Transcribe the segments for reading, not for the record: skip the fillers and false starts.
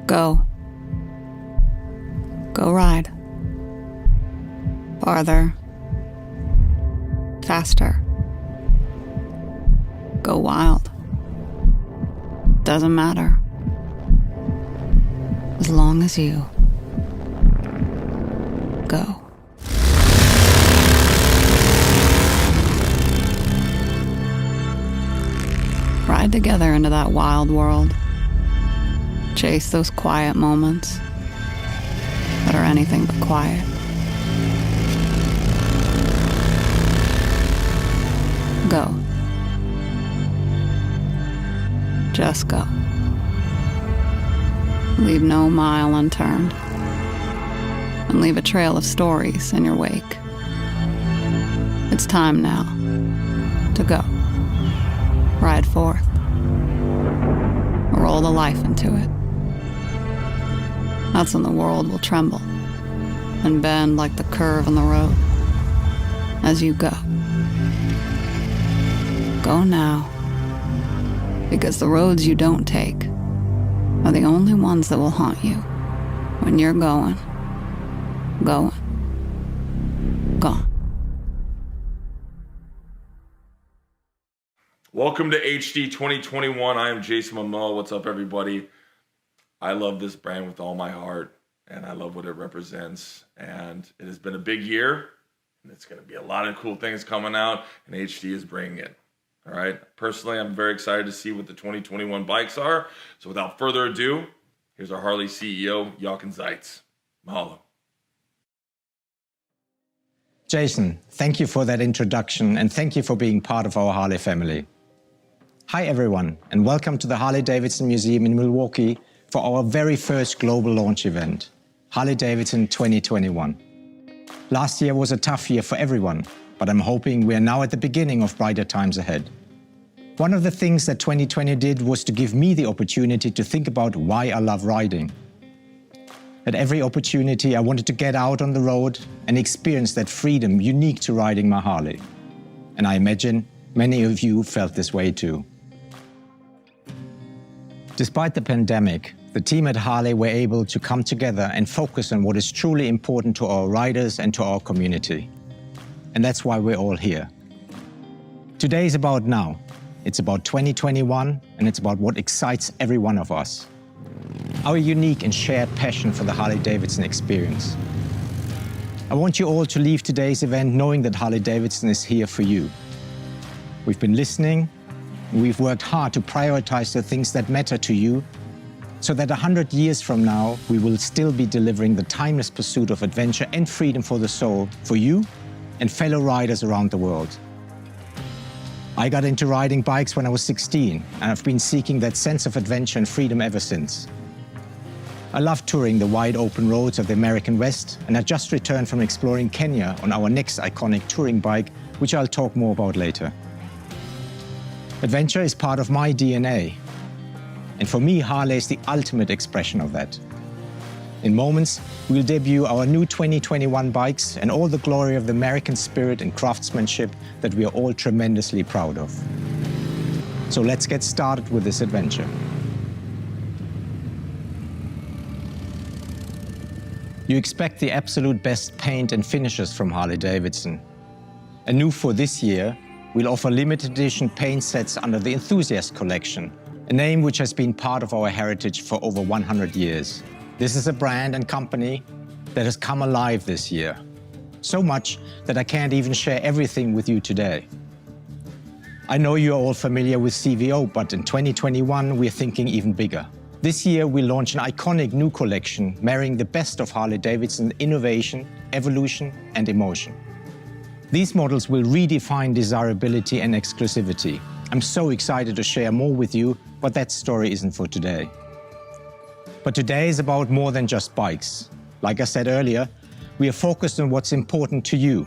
Go. Go ride. Farther. Faster. Go wild. Doesn't matter. As long as you go. Ride together into that wild world. Chase those quiet moments that are anything but quiet. Go. Just go. Leave no mile unturned. And leave a trail of stories in your wake. It's time now to go. Ride forth. Roll the life into it. That's when the world will tremble and bend like the curve in the road as you go. Go now, because the roads you don't take are the only ones that will haunt you when you're gone. Welcome to HD 2021. I am Jason Modelle. What's up, everybody? I love this brand with all my heart, and I love what it represents. And it has been a big year, and it's going to be a lot of cool things coming out, and HD is bringing it. All right. Personally, I'm very excited to see what the 2021 bikes are. So without further ado, here's our Harley CEO, Jochen Zeitz. Mahalo. Jason, thank you for that introduction, and thank you for being part of our Harley family. Hi everyone, and welcome to the Harley-Davidson Museum in Milwaukee for our very first global launch event, Harley-Davidson 2021. Last year was a tough year for everyone, but I'm hoping we are now at the beginning of brighter times ahead. One of the things that 2020 did was to give me the opportunity to think about why I love riding. At every opportunity, I wanted to get out on the road and experience that freedom unique to riding my Harley. And I imagine many of you felt this way too. Despite the pandemic, the team at Harley were able to come together and focus on what is truly important to our riders and to our community. And that's why we're all here. Today is about now. It's about 2021, and it's about what excites every one of us. Our unique and shared passion for the Harley-Davidson experience. I want you all to leave today's event knowing that Harley-Davidson is here for you. We've been listening. We've worked hard to prioritize the things that matter to you so that 100 years from now, we will still be delivering the timeless pursuit of adventure and freedom for the soul for you and fellow riders around the world. I got into riding bikes when I was 16, and I've been seeking that sense of adventure and freedom ever since. I love touring the wide open roads of the American West, and I just returned from exploring Kenya on our next iconic touring bike, which I'll talk more about later. Adventure is part of my DNA, and for me, Harley is the ultimate expression of that. In moments, we'll debut our new 2021 bikes and all the glory of the American spirit and craftsmanship that we are all tremendously proud of. So let's get started with this adventure. You expect the absolute best paint and finishes from Harley-Davidson. And new for this year, we'll offer limited edition paint sets under the Enthusiast Collection, a name which has been part of our heritage for over 100 years. This is a brand and company that has come alive this year. So much that I can't even share everything with you today. I know you're all familiar with Cvo, but in 2021 we're thinking even bigger. This year we launch an iconic new collection marrying the best of Harley-Davidson innovation, evolution and emotion. These models will redefine desirability and exclusivity. I'm so excited to share more with you, but that story isn't for today. But today is about more than just bikes. Like I said earlier, we are focused on what's important to you.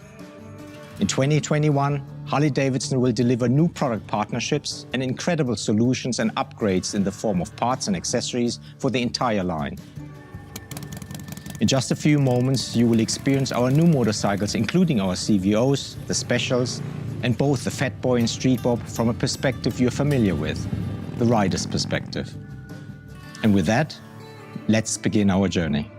In 2021, Harley-Davidson will deliver new product partnerships and incredible solutions and upgrades in the form of parts and accessories for the entire line. In just a few moments, you will experience our new motorcycles, including our CVOs, the Specials, and both the Fat Boy and Street Bob from a perspective you're familiar with, the rider's perspective. And with that, let's begin our journey.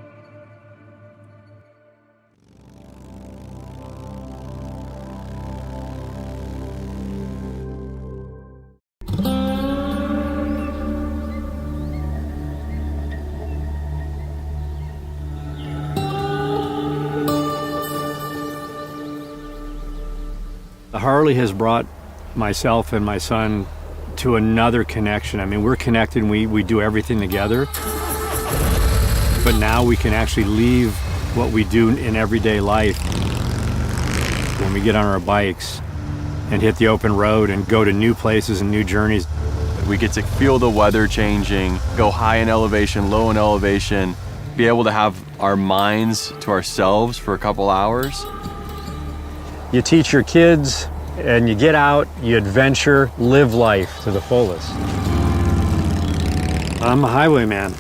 The Harley has brought myself and my son to another connection. I mean, we're connected and we do everything together. But now we can actually leave what we do in everyday life when we get on our bikes and hit the open road and go to new places and new journeys. We get to feel the weather changing, go high in elevation, low in elevation, be able to have our minds to ourselves for a couple hours. You teach your kids and you get out, you adventure, live life to the fullest. I'm a highwayman,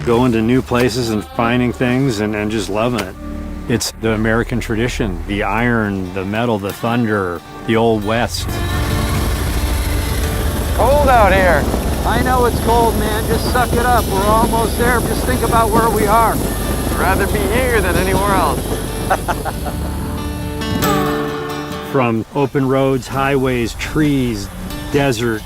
going to new places and finding things and just loving it. It's the American tradition, the iron, the metal, the thunder, the old West. Cold out here. I know it's cold, man. Just suck it up. We're almost there. Just think about where we are. I'd rather be here than anywhere else. From open roads, highways, trees, desert.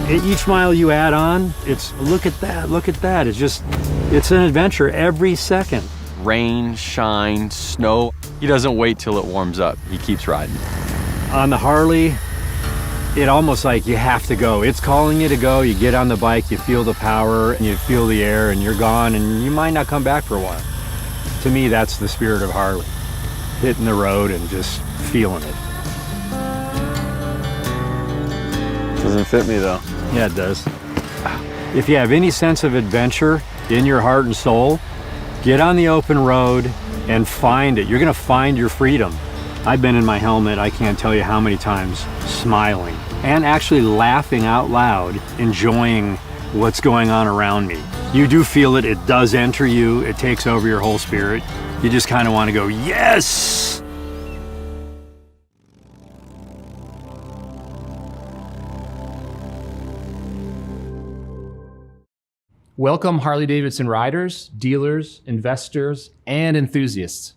Each mile you add on, it's look at that, look at that. It's an adventure every second. Rain, shine, snow. He doesn't wait till it warms up. He keeps riding. On the Harley, it almost like you have to go. It's calling you to go. You get on the bike, you feel the power, and you feel the air, and you're gone, and you might not come back for a while. To me, that's the spirit of Harley. Hitting the road and just feeling it. Doesn't fit me though. Yeah, it does. If you have any sense of adventure in your heart and soul, get on the open road and find it. You're gonna find your freedom. I've been in my helmet, I can't tell you how many times, smiling and actually laughing out loud, enjoying what's going on around me. You do feel it, it does enter you, it takes over your whole spirit. You just kind of want to go, yes! Welcome Harley-Davidson riders, dealers, investors, and enthusiasts.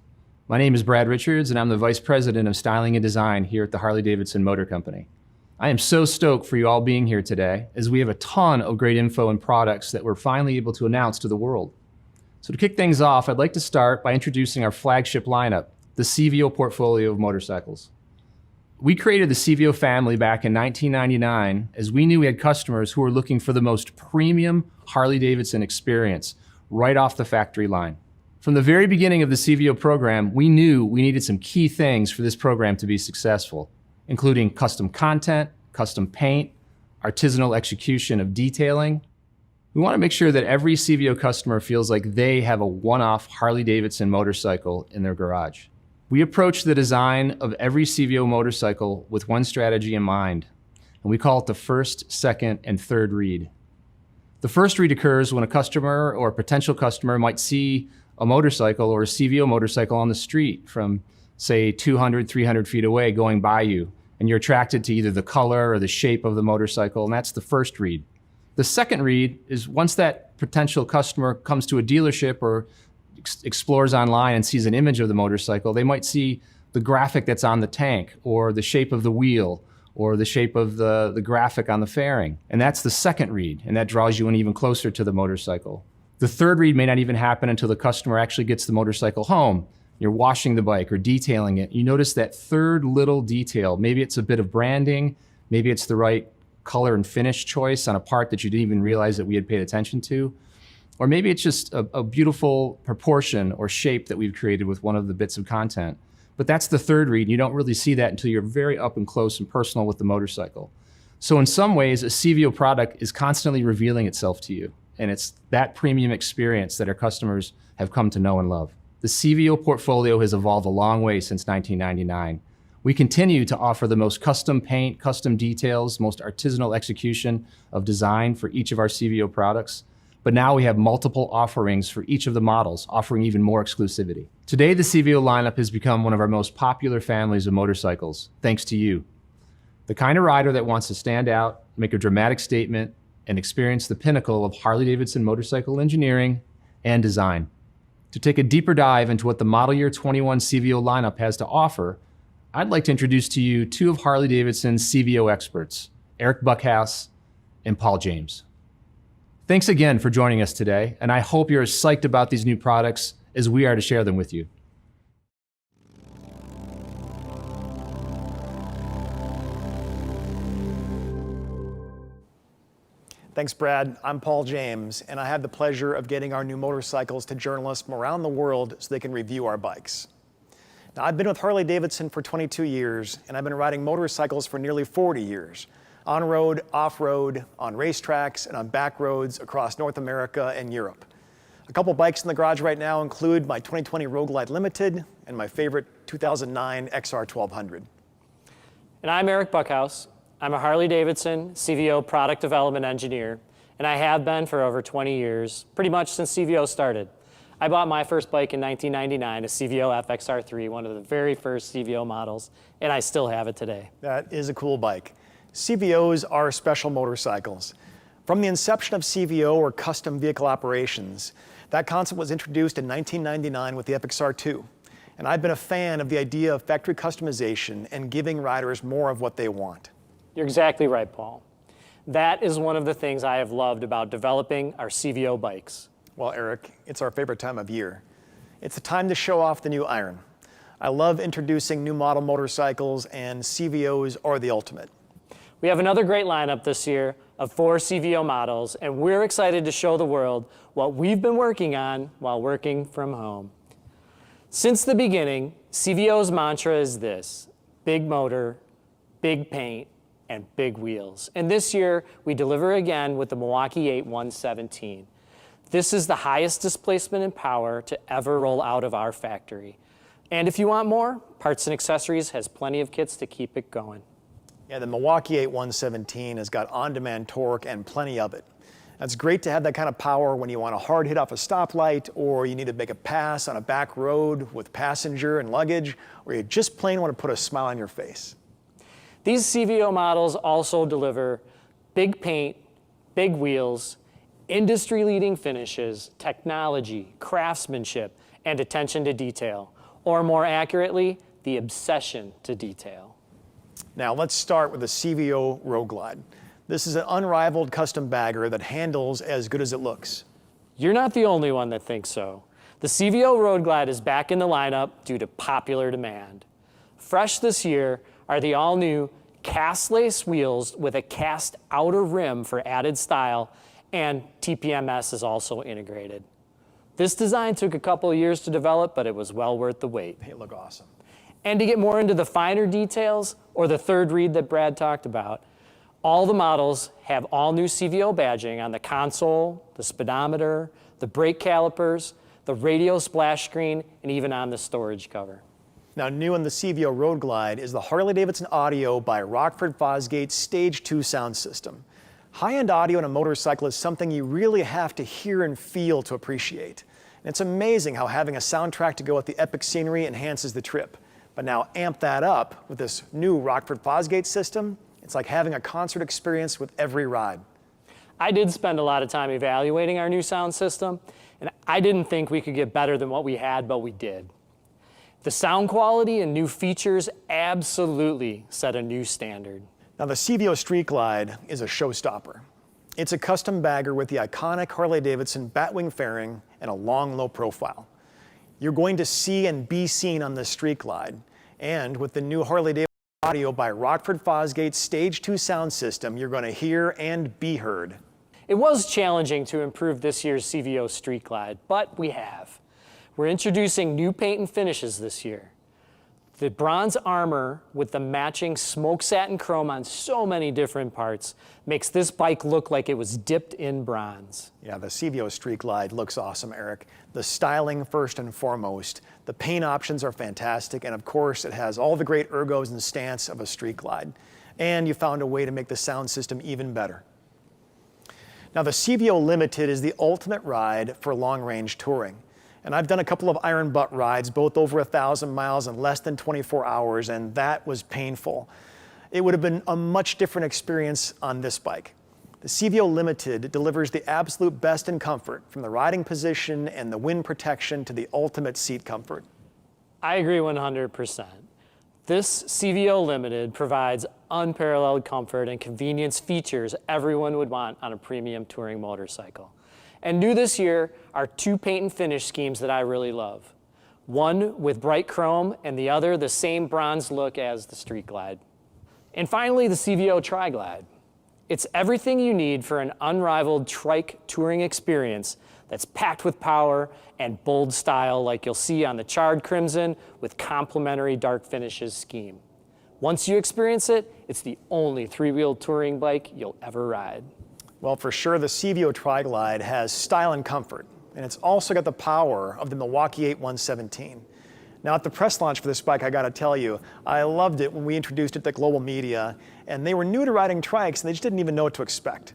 My name is Brad Richards and I'm the Vice President of Styling and Design here at the Harley-Davidson Motor Company. I am so stoked for you all being here today as we have a ton of great info and products that we're finally able to announce to the world. So to kick things off, I'd like to start by introducing our flagship lineup, the Cvo portfolio of motorcycles. We created the Cvo family back in 1999 as we knew we had customers who were looking for the most premium Harley-Davidson experience right off the factory line. From the very beginning of the Cvo program, we knew we needed some key things for this program to be successful, including custom content, custom paint, artisanal execution of detailing. We want to make sure that every Cvo customer feels like they have a one-off Harley-Davidson motorcycle in their garage. We approach the design of every Cvo motorcycle with one strategy in mind, and we call it the first, second, and third read. The first read occurs when a customer or a potential customer might see a motorcycle or a Cvo motorcycle on the street from, say, 200, 300 feet away going by you, and you're attracted to either the color or the shape of the motorcycle, and that's the first read. The second read is once that potential customer comes to a dealership or explores online and sees an image of the motorcycle, they might see the graphic that's on the tank or the shape of the wheel or the shape of the graphic on the fairing. And that's the second read, and that draws you in even closer to the motorcycle. The third read may not even happen until the customer actually gets the motorcycle home. You're washing the bike or detailing it. You notice that third little detail. Maybe it's a bit of branding, maybe it's the right color and finish choice on a part that you didn't even realize that we had paid attention to. Or maybe it's just a beautiful proportion or shape that we've created with one of the bits of content. But that's the third read, and you don't really see that until you're very up and close and personal with the motorcycle. So in some ways, a Cvo product is constantly revealing itself to you, and it's that premium experience that our customers have come to know and love. The Cvo portfolio has evolved a long way since 1999. We continue to offer the most custom paint, custom details, most artisanal execution of design for each of our Cvo products. But now we have multiple offerings for each of the models, offering even more exclusivity. Today, the Cvo lineup has become one of our most popular families of motorcycles, thanks to you. The kind of rider that wants to stand out, make a dramatic statement, and experience the pinnacle of Harley-Davidson motorcycle engineering and design. To take a deeper dive into what the model year 21 CVO lineup has to offer, I'd like to introduce to you two of Harley-Davidson's CVO experts, Eric Buckhouse and Paul James. Thanks again for joining us today, and I hope you're as psyched about these new products as we are to share them with you. Thanks, Brad. I'm Paul James, and I have the pleasure of getting our new motorcycles to journalists from around the world so they can review our bikes. Now, I've been with Harley-Davidson for 22 years, and I've been riding motorcycles for nearly 40 years. On-road, off-road, on racetracks, and on back roads across North America and Europe. A couple bikes in the garage right now include my 2020 Road Glide Limited and my favorite 2009 XR 1200. And I'm Eric Buckhouse. I'm a Harley-Davidson CVO product development engineer, and I have been for over 20 years, pretty much since CVO started. I bought my first bike in 1999, a CVO FXR3, one of the very first CVO models, and I still have it today. That is a cool bike. CVOs are special motorcycles. From the inception of CVO, or custom vehicle operations, that concept was introduced in 1999 with the FXR2. And I've been a fan of the idea of factory customization and giving riders more of what they want. You're exactly right, Paul. That is one of the things I have loved about developing our CVO bikes. Well, Eric, it's our favorite time of year. It's the time to show off the new iron. I love introducing new model motorcycles, and CVOs are the ultimate. We have another great lineup this year of 4 CVO models, and we're excited to show the world what we've been working on while working from home. Since the beginning, CVO's mantra is this: big motor, big paint, and big wheels. And this year, we deliver again with the Milwaukee 8 117. This is the highest displacement and power to ever roll out of our factory. And if you want more, Parts and Accessories has plenty of kits to keep it going. Yeah, the Milwaukee 8 117 has got on-demand torque and plenty of it. That's great to have that kind of power when you want a hard hit off a stoplight, or you need to make a pass on a back road with passenger and luggage, or you just plain want to put a smile on your face. These CVO models also deliver big paint, big wheels, industry-leading finishes, technology, craftsmanship, and attention to detail, or more accurately, the obsession to detail. Now let's start with the Cvo Road Glide. This is an unrivaled custom bagger that handles as good as it looks. You're not the only one that thinks so. The Cvo Road Glide is back in the lineup due to popular demand. Fresh this year are the all-new cast lace wheels with a cast outer rim for added style, and TPMS is also integrated. This design took a couple of years to develop, but it was well worth the wait. They look awesome. And to get more into the finer details, or the third read that Brad talked about, all the models have all new CVO badging on the console, the speedometer, the brake calipers, the radio splash screen, and even on the storage cover. Now, new in the Cvo Road Glide is the Harley-Davidson Audio by Rockford Fosgate Stage 2 sound system. High-end audio in a motorcycle is something you really have to hear and feel to appreciate. And it's amazing how having a soundtrack to go with the epic scenery enhances the trip. But now amp that up with this new Rockford Fosgate system. It's like having a concert experience with every ride. I did spend a lot of time evaluating our new sound system, and I didn't think we could get better than what we had, but we did. The sound quality and new features absolutely set a new standard. Now, the Cvo Street Glide is a showstopper. It's a custom bagger with the iconic Harley-Davidson batwing fairing and a long, low profile. You're going to see and be seen on the Street Glide. And with the new Harley-Davidson Audio by Rockford Fosgate Stage 2 sound system, you're going to hear and be heard. It was challenging to improve this year's CVO Street Glide, but we have. We're introducing new paint and finishes this year. The bronze armor with the matching smoke satin chrome on so many different parts makes this bike look like it was dipped in bronze. Yeah, the Cvo Street Glide looks awesome, Eric. The styling first and foremost. The paint options are fantastic, and of course it has all the great ergos and stance of a Street Glide. And you found a way to make the sound system even better. Now, the Cvo Limited is the ultimate ride for long-range touring. And I've done a couple of iron butt rides, both over 1,000 miles in less than 24 hours, and that was painful. It would have been a much different experience on this bike. The Cvo Limited delivers the absolute best in comfort, from the riding position and the wind protection to the ultimate seat comfort. I agree 100%. This Cvo Limited provides unparalleled comfort and convenience features everyone would want on a premium touring motorcycle. And new this year are 2 paint and finish schemes that I really love. One with bright chrome and the other the same bronze look as the Street Glide. And finally, the Cvo Tri-Glide. It's everything you need for an unrivaled trike touring experience that's packed with power and bold style like you'll see on the Charred Crimson with complementary dark finishes scheme. Once you experience it, it's the only 3-wheel touring bike you'll ever ride. Well, for sure, the Cvo Tri-Glide has style and comfort, and it's also got the power of the Milwaukee 8 117. Now, at the press launch for this bike, I gotta tell you, I loved it when we introduced it to global media, and they were new to riding trikes, and they just didn't even know what to expect.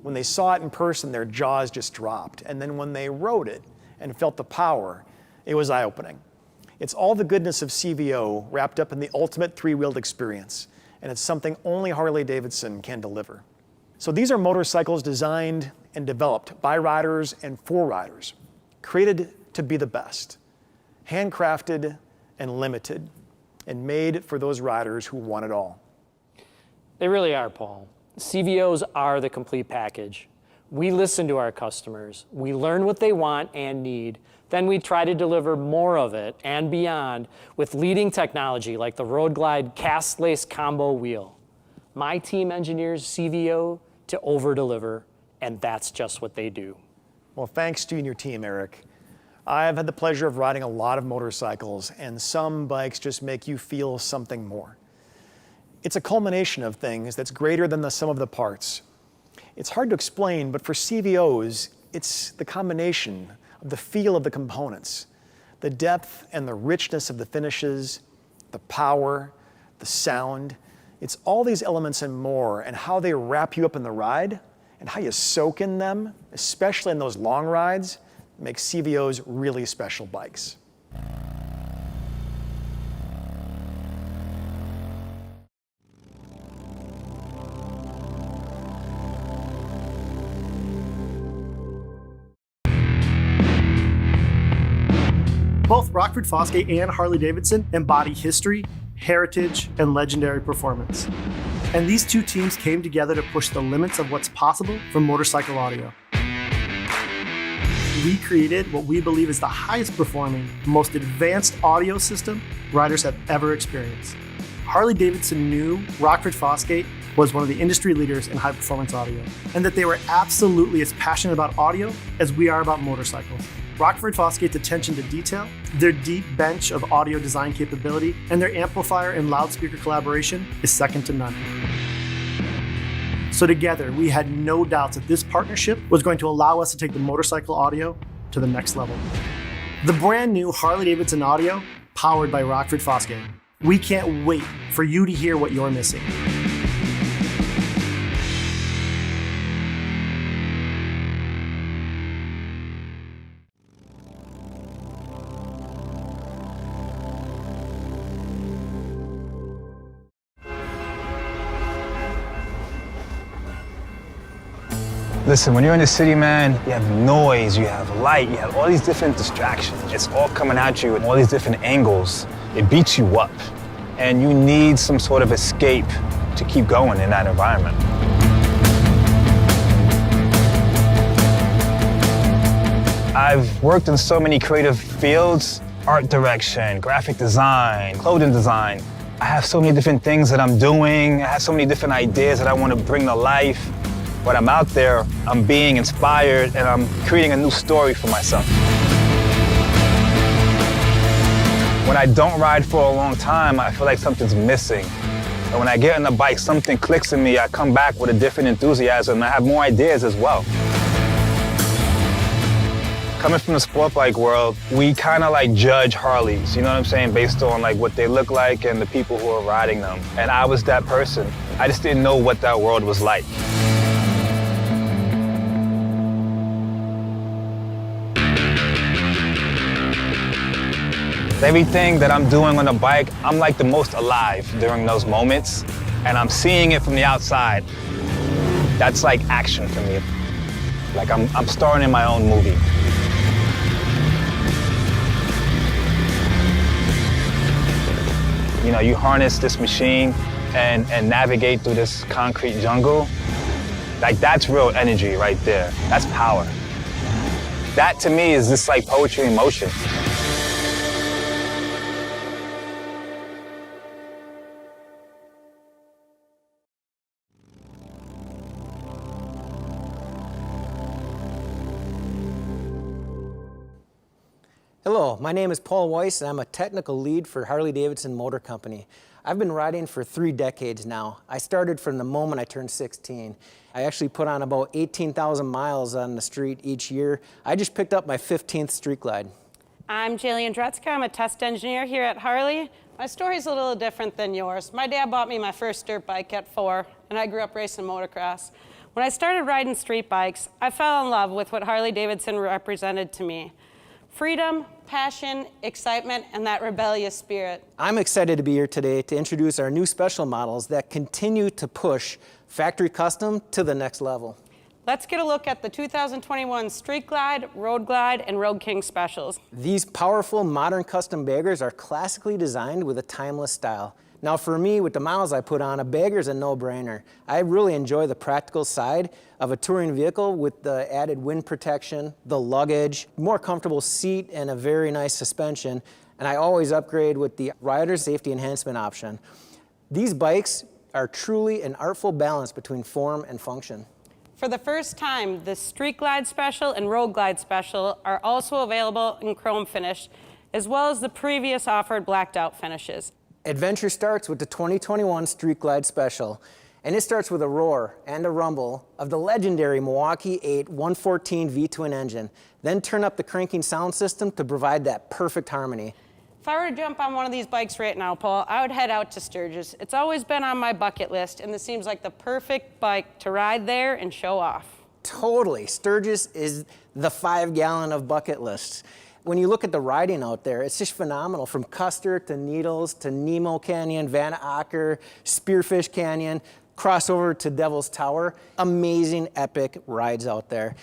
When they saw it in person, their jaws just dropped. And then when they rode it and felt the power, it was eye-opening. It's all the goodness of Cvo wrapped up in the ultimate 3-wheeled experience, and it's something only Harley-Davidson can deliver. So these are motorcycles designed and developed by riders and for riders, created to be the best, handcrafted and limited, and made for those riders who want it all. They really are, Paul. CVOs are the complete package. We listen to our customers, we learn what they want and need, then we try to deliver more of it and beyond with leading technology like the Road Glide cast lace combo wheel. My team engineers CVO to over-deliver, and that's just what they do. Well, thanks to you and your team, Eric. I've had the pleasure of riding a lot of motorcycles, and some bikes just make you feel something more. It's a culmination of things that's greater than the sum of the parts. It's hard to explain, but for CVOs, it's the combination of the feel of the components, the depth and the richness of the finishes, the power, the sound. It's all these elements and more, and how they wrap you up in the ride, and how you soak in them, especially in those long rides, makes CVOs really special bikes. Both Rockford, Fosgate, and Harley-Davidson embody history, heritage, and legendary performance. And these two teams came together to push the limits of what's possible from motorcycle audio. We created what we believe is the highest performing, most advanced audio system riders have ever experienced. Harley-Davidson knew Rockford Fosgate was one of the industry leaders in high performance audio, and that they were absolutely as passionate about audio as we are about motorcycles. Rockford Fosgate's attention to detail, their deep bench of audio design capability, and their amplifier and loudspeaker collaboration is second to none. So together, we had no doubts that this partnership was going to allow us to take the motorcycle audio to the next level. The brand new Harley-Davidson audio, powered by Rockford Fosgate. We can't wait for you to hear what you're missing. Listen, when you're in the city, man, you have noise, you have light, you have all these different distractions. It's all coming at you in all these different angles. It beats you up. And you need some sort of escape to keep going in that environment. I've worked in so many creative fields, art direction, graphic design, clothing design. I have so many different things that I'm doing. I have so many different ideas that I want to bring to life. When I'm out there, I'm being inspired and I'm creating a new story for myself. When I don't ride for a long time, I feel like something's missing. And when I get on the bike, something clicks in me. I come back with a different enthusiasm and I have more ideas as well. Coming from the sport bike world, we kind of like judge Harleys, you know what I'm saying, based on like what they look like and the people who are riding them. And I was that person. I just didn't know what that world was like. Everything that I'm doing on the bike, I'm like the most alive during those moments, and I'm seeing it from the outside. That's like action for me. Like I'm starring in my own movie. You know, you harness this machine and navigate through this concrete jungle. Like, that's real energy right there. That's power. That to me is just like poetry in motion. Hello, my name is Paul Weiss, and I'm a technical lead for Harley-Davidson Motor Company. I've been riding for 3 decades now. I started from the moment I turned 16. I actually put on about 18,000 miles on the street each year. I just picked up my 15th Street Glide. I'm Jillian Dretzka. I'm a test engineer here at Harley. My story's a little different than yours. My dad bought me my first dirt bike at 4, and I grew up racing motocross. When I started riding street bikes, I fell in love with what Harley-Davidson represented to me. Freedom, passion, excitement, and that rebellious spirit. I'm excited to be here today to introduce our new special models that continue to push factory custom to the next level. Let's get a look at the 2021 Street Glide, Road Glide, and Road King specials. These powerful modern custom baggers are classically designed with a timeless style. Now for me, with the miles I put on, a bagger's a no-brainer. I really enjoy the practical side of a touring vehicle with the added wind protection, the luggage, more comfortable seat, and a very nice suspension. And I always upgrade with the rider safety enhancement option. These bikes are truly an artful balance between form and function. For the first time, the Street Glide Special and Road Glide Special are also available in chrome finish, as well as the previous offered blacked out finishes. Adventure starts with the 2021 Street Glide Special, and it starts with a roar and a rumble of the legendary Milwaukee 8 114 V-twin engine. Then turn up the cranking sound system to provide that perfect harmony. If I were to jump on one of these bikes right now, Paul, I would head out to Sturgis. It's always been on my bucket list, and this seems like the perfect bike to ride there and show off. Totally. Sturgis is the 5-gallon of bucket lists. When you look at the riding out there, it's just phenomenal. From Custer to Needles to Nemo Canyon, Van Acker, Spearfish Canyon, crossover to Devil's Tower. Amazing, epic rides out there.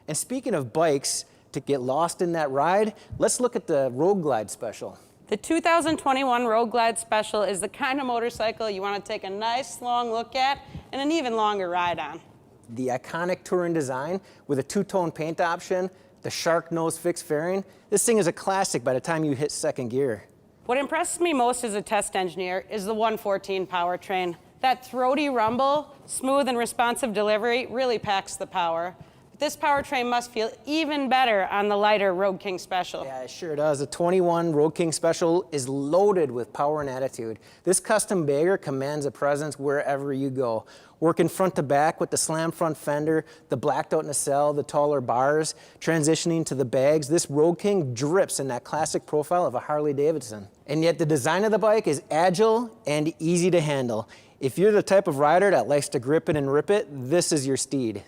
And speaking of bikes, to get lost in that ride, let's look at the Road Glide Special. The 2021 Road Glide Special is the kind of motorcycle you want to take a nice long look at and an even longer ride on. The iconic touring design with a 2-tone paint option, the shark nose fixed fairing. This thing is a classic by the time you hit second gear. What impresses me most as a test engineer is the 114 powertrain. That throaty rumble, smooth and responsive delivery really packs the power. But this powertrain must feel even better on the lighter Road King Special. Yeah, it sure does. The 21 Road King Special is loaded with power and attitude. This custom bagger commands a presence wherever you go. Working front to back with the slam front fender, the blacked out nacelle, the taller bars, transitioning to the bags, this Road King drips in that classic profile of a Harley-Davidson. And yet the design of the bike is agile and easy to handle. If you're the type of rider that likes to grip it and rip it, this is your steed.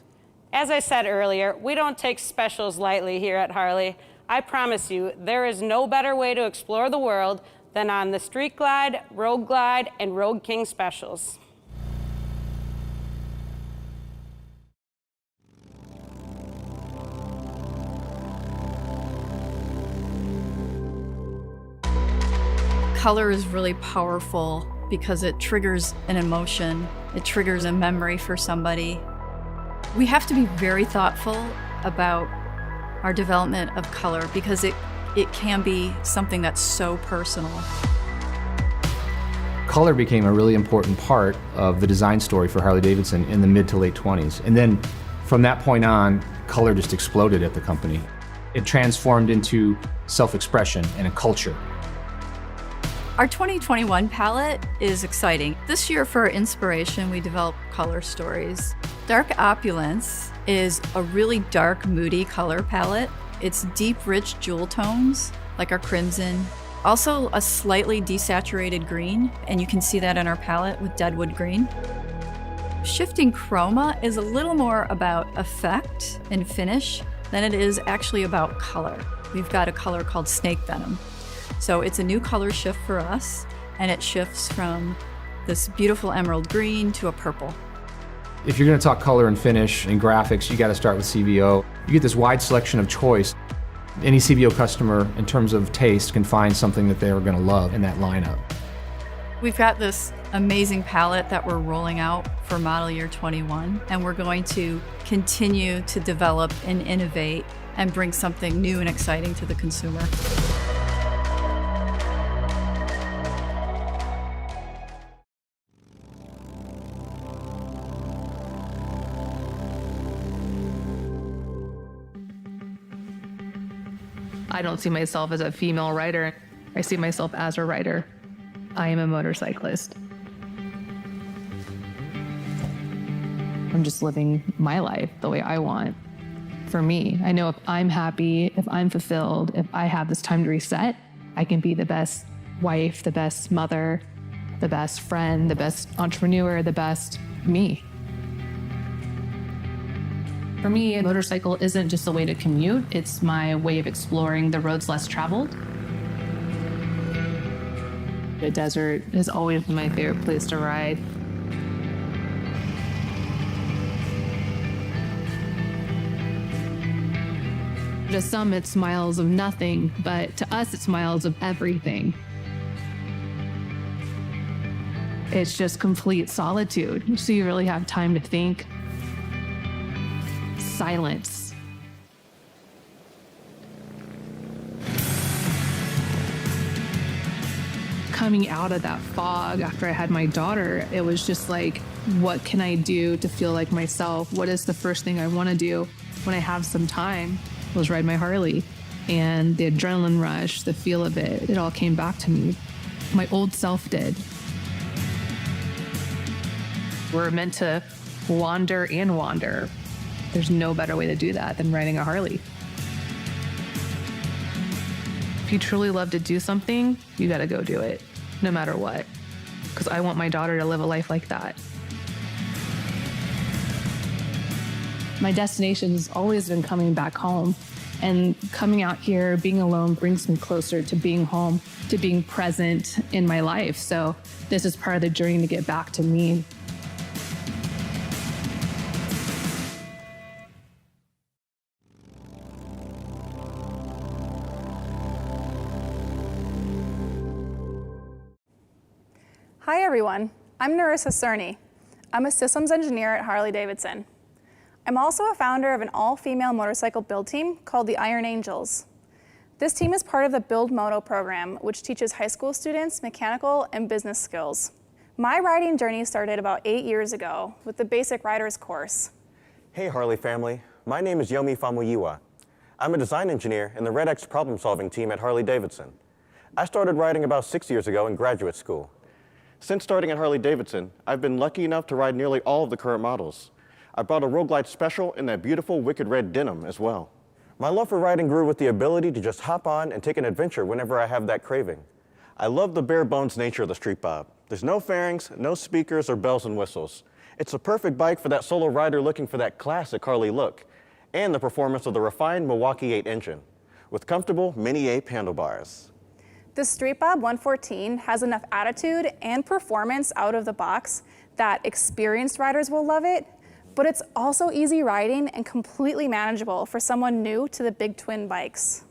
As I said earlier, we don't take specials lightly here at Harley. I promise you, there is no better way to explore the world than on the Street Glide, Road Glide, and Road King specials. Color is really powerful because it triggers an emotion, it triggers a memory for somebody. We have to be very thoughtful about our development of color because it can be something that's so personal. Color became a really important part of the design story for Harley-Davidson in the mid to late 20s. And then from that point on, color just exploded at the company. It transformed into self-expression and a culture. Our 2021 palette is exciting. This year for inspiration, we developed color stories. Dark Opulence is a really dark, moody color palette. It's deep, rich jewel tones, like our crimson. Also a slightly desaturated green, and you can see that in our palette with Deadwood Green. Shifting chroma is a little more about effect and finish than it is actually about color. We've got a color called Snake Venom. So it's a new color shift for us, and it shifts from this beautiful emerald green to a purple. If you're going to talk color and finish and graphics, you got to start with CVO. You get this wide selection of choice. Any CVO customer, in terms of taste, can find something that they're going to love in that lineup. We've got this amazing palette that we're rolling out for model year 21, and we're going to continue to develop and innovate and bring something new and exciting to the consumer. I don't see myself as a female rider. I see myself as a rider. I am a motorcyclist. I'm just living my life the way I want. For me, I know if I'm happy, if I'm fulfilled, if I have this time to reset, I can be the best wife, the best mother, the best friend, the best entrepreneur, the best me. For me, a motorcycle isn't just a way to commute, it's my way of exploring the roads less traveled. The desert has always been my favorite place to ride. To some, it's miles of nothing, but to us, it's miles of everything. It's just complete solitude, so you really have time to think. Silence. Coming out of that fog after I had my daughter, it was just like, what can I do to feel like myself? What is the first thing I want to do when I have some time? Was ride my Harley. And the adrenaline rush, the feel of it, it all came back to me. My old self did. We're meant to wander and wander. There's no better way to do that than riding a Harley. If you truly love to do something, you gotta go do it, no matter what. Because I want my daughter to live a life like that. My destination has always been coming back home. And coming out here, being alone, brings me closer to being home, to being present in my life. So this is part of the journey to get back to me. Hi everyone, I'm Narissa Cerny. I'm a systems engineer at Harley-Davidson. I'm also a founder of an all-female motorcycle build team called the Iron Angels. This team is part of the Build Moto program, which teaches high school students mechanical and business skills. My riding journey started about 8 years ago with the Basic Riders course. Hey Harley family, my name is Yomi Famuyiwa. I'm a design engineer in the Red X problem-solving team at Harley-Davidson. I started riding about 6 years ago in graduate school. Since starting at Harley-Davidson, I've been lucky enough to ride nearly all of the current models. I brought a Road Glide Special in that beautiful wicked red denim as well. My love for riding grew with the ability to just hop on and take an adventure whenever I have that craving. I love the bare bones nature of the Street Bob. There's no fairings, no speakers or bells and whistles. It's a perfect bike for that solo rider looking for that classic Harley look, and the performance of the refined Milwaukee 8 engine, with comfortable Mini Ape handlebars. The Street Bob 114 has enough attitude and performance out of the box that experienced riders will love it, but it's also easy riding and completely manageable for someone new to the big twin bikes.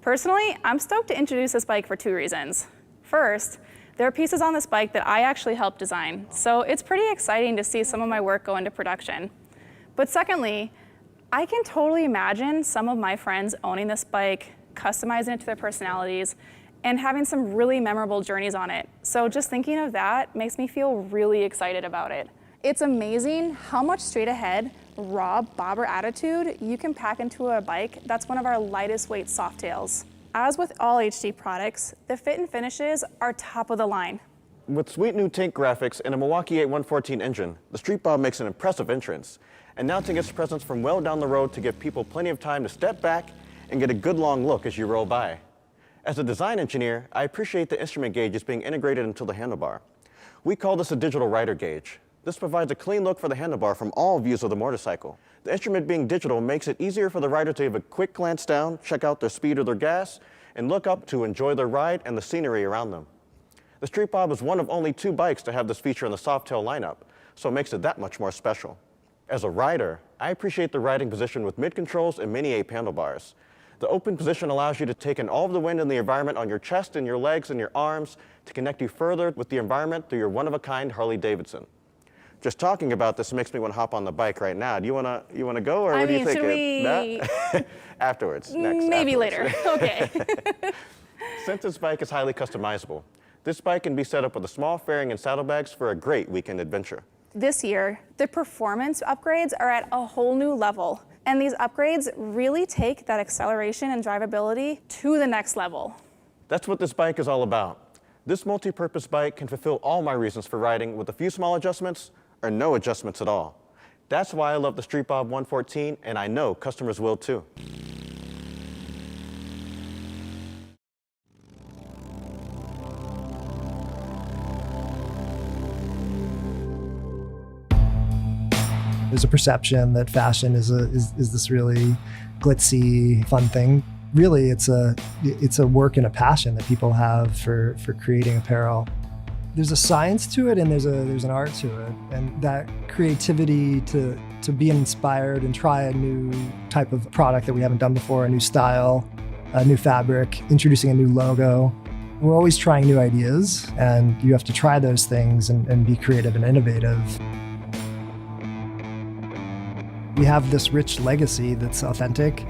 Personally, I'm stoked to introduce this bike for 2 reasons. First, there are pieces on this bike that I actually helped design, so it's pretty exciting to see some of my work go into production. But secondly, I can totally imagine some of my friends owning this bike, customizing it to their personalities, and having some really memorable journeys on it. So just thinking of that makes me feel really excited about it. It's amazing how much straight ahead, raw bobber attitude you can pack into a bike that's one of our lightest weight softails. As with all HD products, the fit and finishes are top of the line. With sweet new tank graphics and a Milwaukee 8 114 engine, the Street Bob makes an impressive entrance, announcing its presence from well down the road to give people plenty of time to step back and get a good long look as you roll by. As a design engineer, I appreciate the instrument gauges being integrated into the handlebar. We call this a digital rider gauge. This provides a clean look for the handlebar from all views of the motorcycle. The instrument being digital makes it easier for the rider to have a quick glance down, check out their speed or their gas, and look up to enjoy their ride and the scenery around them. The Street Bob is one of only 2 bikes to have this feature in the Softail lineup, so it makes it that much more special. As a rider, I appreciate the riding position with mid-controls and mini-ape handlebars. The open position allows you to take in all of the wind in the environment on your chest and your legs and your arms to connect you further with the environment through your one-of-a-kind Harley-Davidson. Just talking about this makes me want to hop on the bike right now. Do you want to go, or what do you think? Should we... Afterwards, Maybe later. Okay. Since this bike is highly customizable, this bike can be set up with a small fairing and saddlebags for a great weekend adventure. This year, the performance upgrades are at a whole new level. And these upgrades really take that acceleration and drivability to the next level. That's what this bike is all about. This multi-purpose bike can fulfill all my reasons for riding with a few small adjustments or no adjustments at all. That's why I love the Street Bob 114, and I know customers will too. There's a perception that fashion is this really glitzy, fun thing. Really, it's a work and a passion that people have for creating apparel. There's a science to it and there's an art to it. And that creativity to be inspired and try a new type of product that we haven't done before, a new style, a new fabric, introducing a new logo. We're always trying new ideas, and you have to try those things and be creative and innovative. We have this rich legacy that's authentic.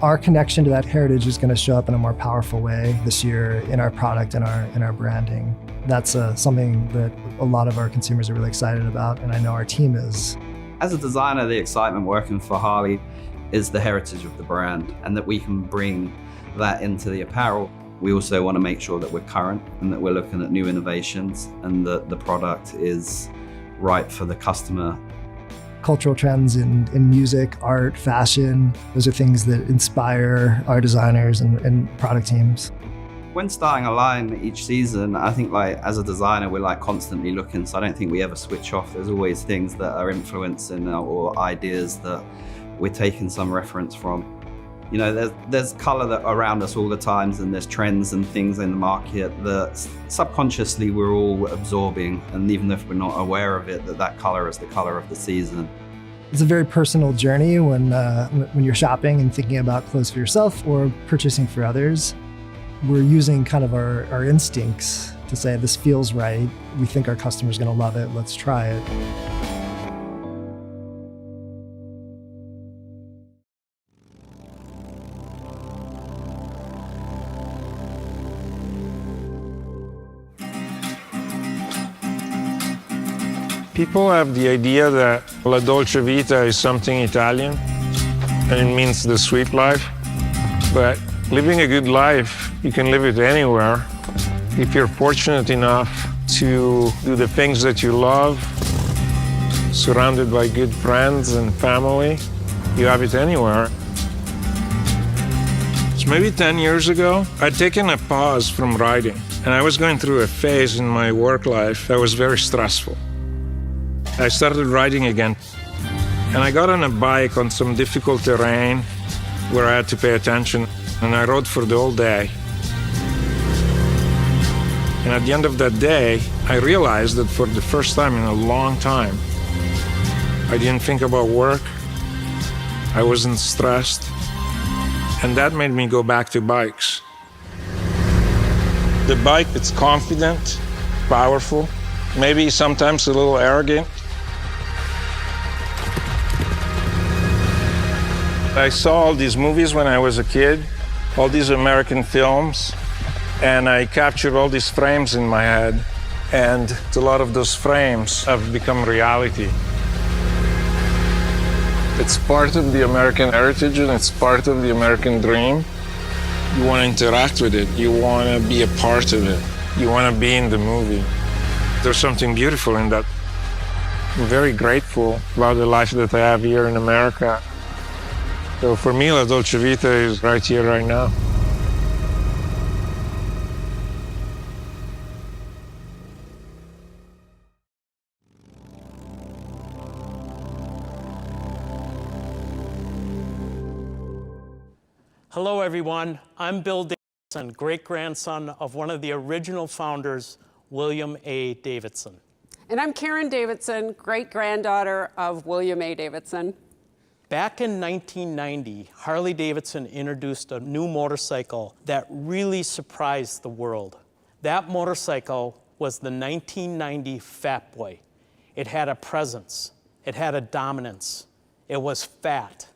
Our connection to that heritage is going to show up in a more powerful way this year in our product and in our branding. That's something that a lot of our consumers are really excited about, and I know our team is. As a designer, the excitement working for Harley is the heritage of the brand, and that we can bring that into the apparel. We also want to make sure that we're current and that we're looking at new innovations and that the product is right for the customer. Cultural trends in music, art, fashion, those are things that inspire our designers and product teams. When starting a line each season, I think as a designer, we're constantly looking, so I don't think we ever switch off. There's always things that are influencing or ideas that we're taking some reference from. You know, there's color that around us all the times, and there's trends and things in the market that subconsciously we're all absorbing, and even if we're not aware of it, that color is the color of the season. It's a very personal journey when you're shopping and thinking about clothes for yourself or purchasing for others. We're using kind of our instincts to say, this feels right, we think our customer's gonna love it, let's try it. People have the idea that La Dolce Vita is something Italian, and it means the sweet life. But living a good life, you can live it anywhere. If you're fortunate enough to do the things that you love, surrounded by good friends and family, you have it anywhere. So maybe 10 years ago, I'd taken a pause from riding, and I was going through a phase in my work life that was very stressful. I started riding again, and I got on a bike on some difficult terrain where I had to pay attention, and I rode for the whole day. And at the end of that day, I realized that for the first time in a long time, I didn't think about work, I wasn't stressed, and that made me go back to bikes. The bike, it's confident, powerful, maybe sometimes a little arrogant. I saw all these movies when I was a kid, all these American films, and I captured all these frames in my head, and a lot of those frames have become reality. It's part of the American heritage and it's part of the American dream. You want to interact with it, you want to be a part of it, you want to be in the movie. There's something beautiful in that. I'm very grateful about the life that I have here in America. So for me, La Dolce Vita is right here, right now. Hello, everyone. I'm Bill Davidson, great-grandson of one of the original founders, William A. Davidson. And I'm Karen Davidson, great-granddaughter of William A. Davidson. Back in 1990, Harley-Davidson introduced a new motorcycle that really surprised the world. That motorcycle was the 1990 Fat Boy. It had a presence, it had a dominance, it was fat,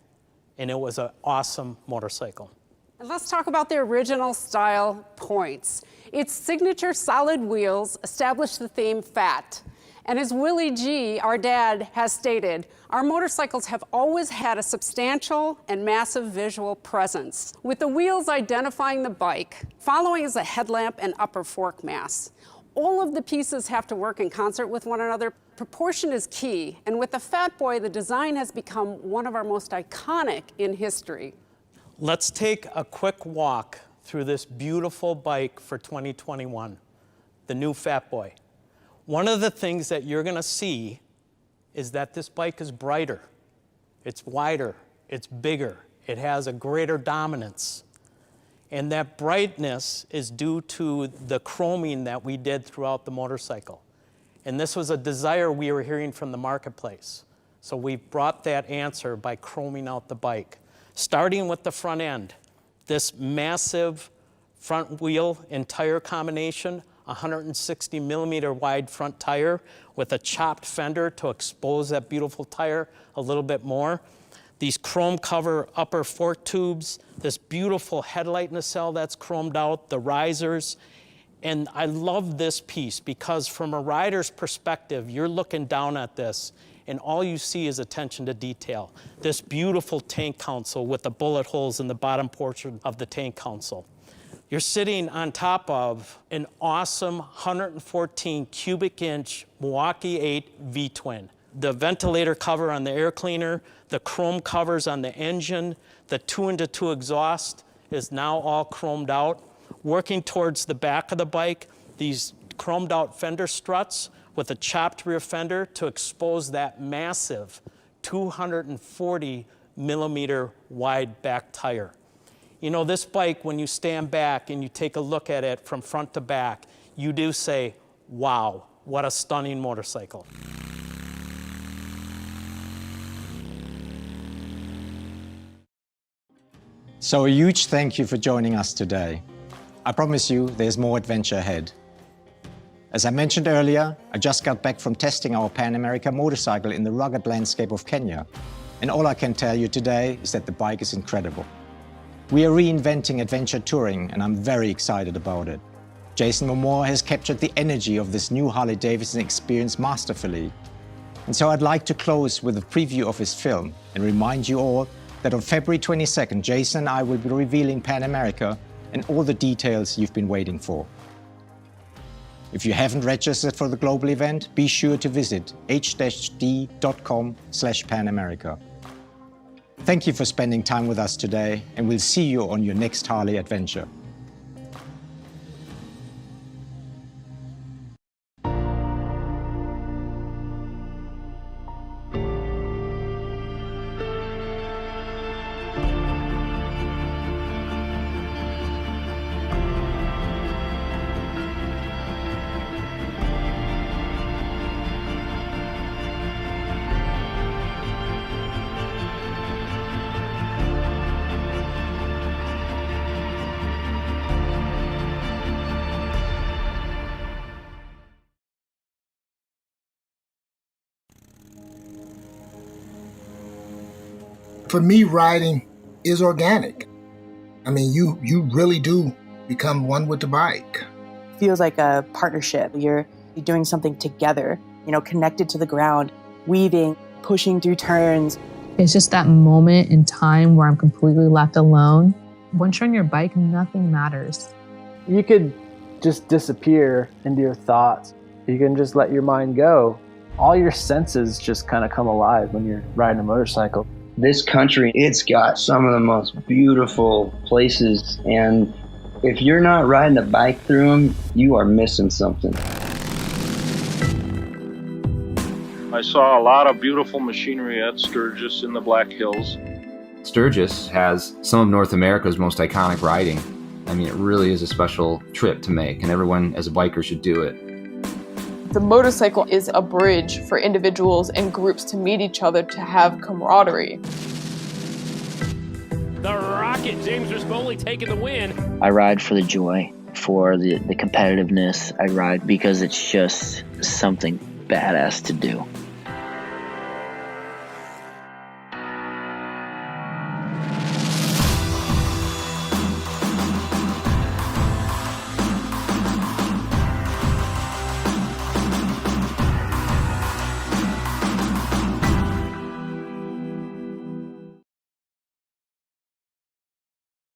and it was an awesome motorcycle. And let's talk about the original style points. Its signature solid wheels established the theme fat. And as Willie G., our dad, has stated, our motorcycles have always had a substantial and massive visual presence, with the wheels identifying the bike, following is a headlamp and upper fork mass. All of the pieces have to work in concert with one another. Proportion is key, and with the Fat Boy, the design has become one of our most iconic in history. Let's take a quick walk through this beautiful bike for 2021, the new Fat Boy. One of the things that you're gonna see is that this bike is brighter, it's wider, it's bigger, it has a greater dominance. And that brightness is due to the chroming that we did throughout the motorcycle. And this was a desire we were hearing from the marketplace. So we brought that answer by chroming out the bike. Starting with the front end, this massive front wheel and tire combination, 160 millimeter wide front tire with a chopped fender to expose that beautiful tire a little bit more. These chrome cover upper fork tubes, this beautiful headlight nacelle that's chromed out, the risers. And I love this piece because from a rider's perspective, you're looking down at this and all you see is attention to detail. This beautiful tank console with the bullet holes in the bottom portion of the tank console. You're sitting on top of an awesome 114 cubic inch Milwaukee 8 V-twin. The ventilator cover on the air cleaner, the chrome covers on the engine, the 2-into-2 exhaust is now all chromed out. Working towards the back of the bike, these chromed out fender struts with a chopped rear fender to expose that massive 240 millimeter wide back tire. You know, this bike, when you stand back and you take a look at it from front to back, you do say, wow, what a stunning motorcycle. So a huge thank you for joining us today. I promise you there's more adventure ahead. As I mentioned earlier, I just got back from testing our Pan America motorcycle in the rugged landscape of Kenya. And all I can tell you today is that the bike is incredible. We are reinventing adventure touring, and I'm very excited about it. Jason Momoa has captured the energy of this new Harley-Davidson experience masterfully. And so I'd like to close with a preview of his film and remind you all that on February 22nd, Jason and I will be revealing Pan America and all the details you've been waiting for. If you haven't registered for the global event, be sure to visit h-d.com/Pan-America. Thank you for spending time with us today, and we'll see you on your next Harley adventure. For me, riding is organic. I mean, you really do become one with the bike. Feels like a partnership. You're doing something together, connected to the ground, weaving, pushing through turns. It's just that moment in time where I'm completely left alone. Once you're on your bike, nothing matters. You could just disappear into your thoughts. You can just let your mind go. All your senses just kind of come alive when you're riding a motorcycle. This country, it's got some of the most beautiful places, and if you're not riding a bike through them, you are missing something. I saw a lot of beautiful machinery at Sturgis in the Black Hills. Sturgis has some of North America's most iconic riding. I mean, it really is a special trip to make, and everyone as a biker should do it. The motorcycle is a bridge for individuals and groups to meet each other, to have camaraderie. The Rocket, James Rispoli taking the win. I ride for the joy, for the competitiveness. I ride because it's just something badass to do.